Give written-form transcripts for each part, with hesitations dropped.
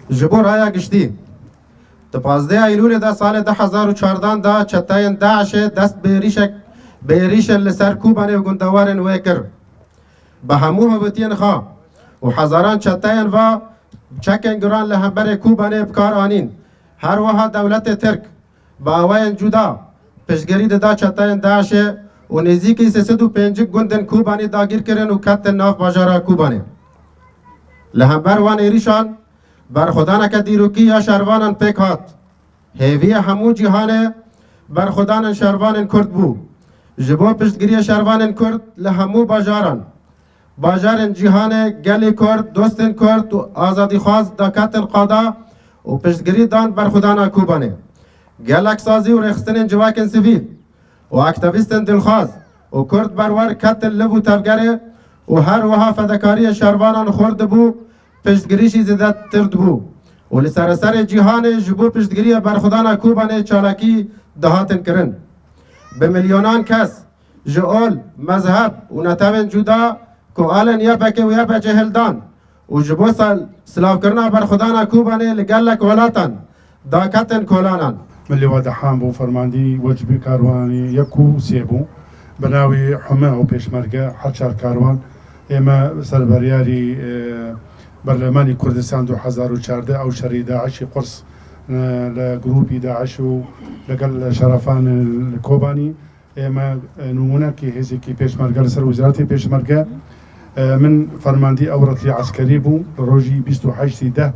جبور هایا گشتی تپازده ایلول دا سال 2014 دا چتاین داعش دست بیریش لسر کوبانه و گندوارن ویکر به همو هبتین خواه و هزاران چتاین و چکن گران لهمبر کوبانه بکار آنین هر وها دولت ترک با آوائن جدا پشگری دا چتاین داعش و نزدیکی 305 گندن کوبانی داگیر کرن و کتن ناف باجارا کوبانه لهمبر وان ایریشان بر خدانه که دیروکی یا شروانن پیک هات هیوی همو جهان بر خدانن شروانن کرد بو جبو پشتگیری شروانن کرد لهمو باجارن جهان گلی کرد دوستن کرد و آزادی خواست داکتن قادا و پشتگیری دان بر خدانه کوبانه گلک سازی و رخستن جواکن سیویل و اکتاویستن دلخواز و کرد برور کتن لبو تفگره و هر وها فدکاری شروانان خورد بو پشتگیریشی زیده ترد بو و لسرسر جهان جبو پشتگیری برخودان کوبانه چالاکی دهاتن کرن به میلیونان کس جئول مذهب و نتاون جدا که آلن یا بکه و یا بجهلدان و جبو سلاف کرنا برخودان کوبانه لگلک ولاتن داکتن کولانان ملي وادحان بو فرماندي وجبي كارواني يكو سيبو بناوي حماه و پێشمەرگە حەچار کاروان ئێمە سەربەریاری بەرلەمانی کوردستان 2014 ئەو شەڕی داعشی قورس لە گروپی داعش و لەگەڵ شەرەفان کۆبانی ئێمە نمونەکی هێزێکی پێشمەرگە لەسەر وزارەتی پێشمەرگە من فەرماندی ئەو ڕەتلی عەسکەری بوو لە ڕۆژی 28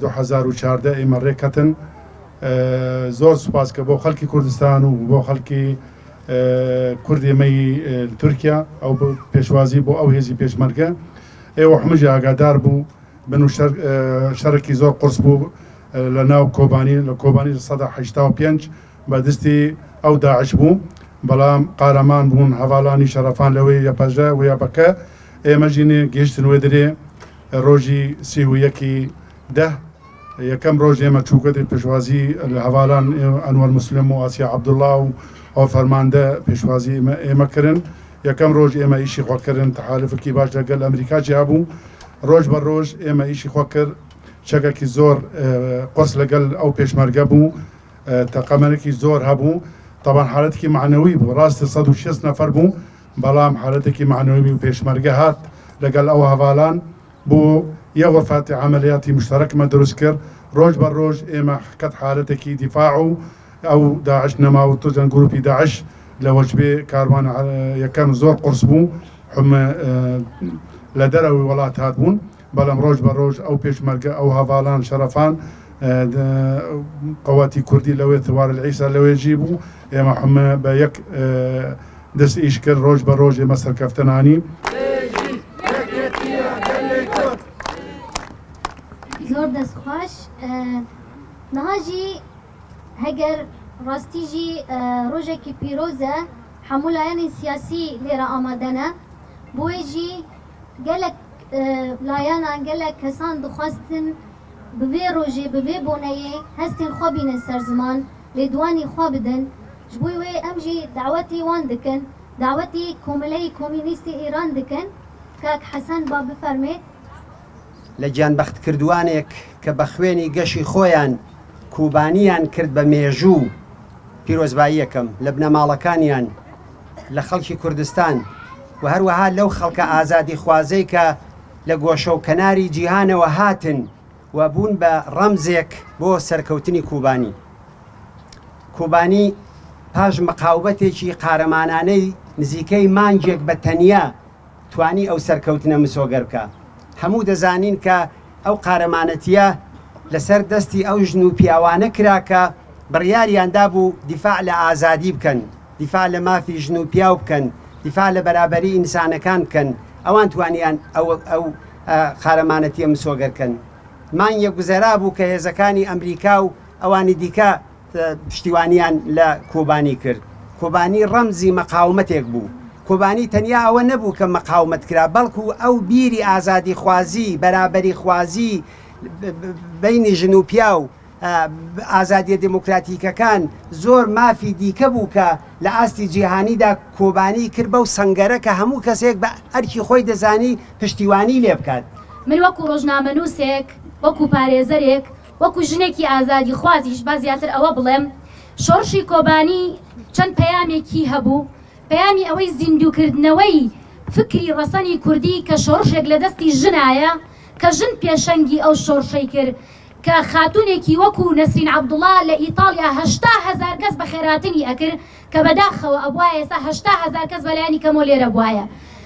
2014 ئێمە ڕێکەتن زۆر سوپاس کە بۆ خەڵکی کوردستان و بۆ خەڵکی کوردێمەی تورکیا ئەو پێشوازی بۆ ئەو هێزی پێشمەرگە ئێوە هەمووی ئاگادار بوو بن و شەرێکی زۆر قورس بوو لە ناو کۆبانی لە کۆبانی 1985 بەدەستی ئەو داعش بوو بەڵام قارەمان بوون هەواڵانی شەرەفان لەوەی یەپەژە و یابەکە ئێمە ژینێ گەیشتن وێ درێ ڕۆژی 31 یەکەم ڕۆژ ئێمە چووکەدر پێشوازی لە هەواڵان ئەنوەر مسلم و ئاسیا عەبدوڵڵا و ئەو فەرماندە پێشوازی ئێمە کردن یەکەم ڕۆژ ئێمە ئیشی خۆکردن تەحالفێکی باش لەگەڵ ئەمریکا جیا بوو ڕۆژ بە ڕۆژ ئێمە ئیشی خۆ کرد چەکێکی زۆر قرس لەگەڵ ئەو پێشمەرگە بوو تەقەمەرێکی زۆر هەبوو طبعا حالەتێکی معنەوی بوو ڕاستی 160 نەفەر بوو بەڵام حالەتێکی معنەوی و پێشمەرگە هات لەگەڵ ئەو هەواڵان بۆ یە وەفاتی عملیاتی مشتەرەکمە دروست کرد ڕۆژ بە ڕۆژ ئێمە حکەت حالەتێکی دیفاع و ئەو داعش نەماوە توجان گروپی داعش لە وەجبێ کاروان یەکەم زۆر قرس بوو لە دەرەوەی وڵات هات بوون بەڵام ڕۆژ بە ڕۆژ ئەو پێشمەرگە ئەو هەواڵان شەرەفان قەواتی کوردی لەوێ توار العیسا لەوێژی بوو ئێمە حمە بە یەک دەست ئیش کرد ڕۆژ بە ڕۆژ ئێمە سەرکەفتەنانی زۆر دەستخۆش نەهاژی هەگەر ڕاستیژی ڕۆژێکی پیرۆزە هەموو لایەنی سیاسی لێرە ئامادەنە بۆیژی گەلک لایەنان گەلک کەسان دخواستن ببێ ڕۆژێ ببێ بۆنەیە هەستین خوا بینە سەر زمان لێدوانی خوا بدن ji بۆی wê em jî dawetî wan dikin dawetî Komîleyê Komûnîstî Îran dikin kak Hesan ba bifermê لە گیانبەختکردوانێک کە بە خوێنی گەشی خۆیان کوبانیان کرد بە مێژوو پیرۆزبایی یەکەم لە بنەماڵەکانیان لە خەڵکی کوردستان و هەروەها لەو خەڵکە ئازادی خوازەی کە لە گۆشە و کەناری جیهانەوە هاتن و بوون بە ڕەمزێک بۆ سەرکەوتنی کوبانی. کوبانی پاش مەقاوبەتێکی قارەمانانەی نزیکەی مانگێک بە تەنیا توانی ئەو سەرکەوتنە مسۆگەر بکە. هەموو دەزانین کە ئەو قارەمانەتیە لەسەر دەستی ئەو ژن و پیاوانە کرا کە بڕیاریاندا بوو دیفاع لە ئازادی بکەن، دیفاع لە مافی ژن و پیاو بکەن، دیفاع لە بەرابەری ئینسانەکان بکەن، ئەوان توانیان ئەو قارەمانەتیە مسۆگەرکەن. مانگێک گوزەرا بوو کە هێزەکانی ئەمریکا و ئەوانی دیکە پشتیوانیان لە کۆبانی کرد. کۆبانی ڕەمزی مەقاومەتێک بوو. کۆبانی تەنیا ئەوە نەبوو کە مەقاومەت کرا بەڵکو ئەو بیری ئازادی خوازی بەرابەری خوازی بینی ژن و پیا و ئازادیە دموکراتیکەکان زۆر مافی دیکە بوو کە لە ئاستی جیهانیدا کۆبانی کرد بە و سەنگەرە کە هەموو کەسێک بە ئەرکی خۆی دەزانی پشتیوانی لێ بکات. من وەکو ڕۆژنامەنووسێک وەکو پارێزەرێک وەکو ژنێکی ئازادی خوازیش با زیاتر ئەوە بڵێم شۆڕشی کۆبانی چەند پەیامێکی هەبوو پەیامی ئەوەی زیندووکردنەوەی فکری ڕەسەنی کوردی کە شۆڕشێک لە دەستی ژنایە کە ژن پێشەنگی ئەو شۆڕشەی کرد کە خاتونێکی وەکو نەسرین عەبدوڵڵا لە ئیتاڵیا 800,000 کەس بە خێراتنی ئەکرد کە بەداخەوە ئەبوایە ئێستا 800,000 کەس بەلایانی کەمۆ لێرە بوایە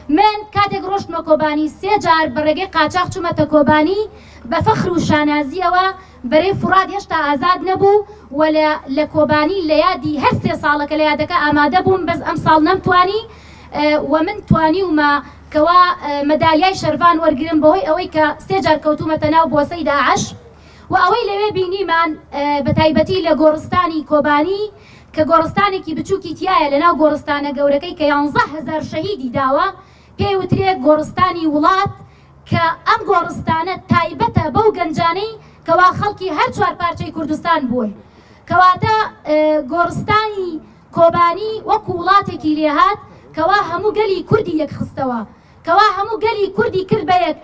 من کاتێک ڕۆشتمە کۆبانی 3 جار بە ڕێگەی قاچاق چوومەتە کۆبانی بە فەخر و شانازیەوە بەرەی فوراد هێشتا ئازاد نەبوو و لە کۆبانی لە یادی هەر 3 ساڵەکە لە یادەکە ئامادە بووم بەس ئەم ساڵ نەمتوانی و من توانیومە کەوا مەدالیای شەروان وەرگرم بەهۆی ئەوەی کە 3 جار کەوتومەتە ناو بۆسەی داعش و ئەوەی لەوێ بینیمان بە تایبەتی لە گۆڕستانی کۆبانی کە گۆڕستانێکی بچووکی تایە لە ناو گۆڕستانە گەورەکەی کە 11,000 شەهیدی داوە پێی وترێت گۆڕستانی وڵات کە ئەم گۆڕستانە تایبەتە بەو گەنجانەی کەوا خەڵکی هەر 4 پارچەی کوردستان بوون کەواتە گۆڕستانی کۆبانی وەکو وڵاتێکی لێهات کەوا هەموو گەلی کوردی یەک خستەوە کەوا هەموو گەلی کوردی کرد بە یەک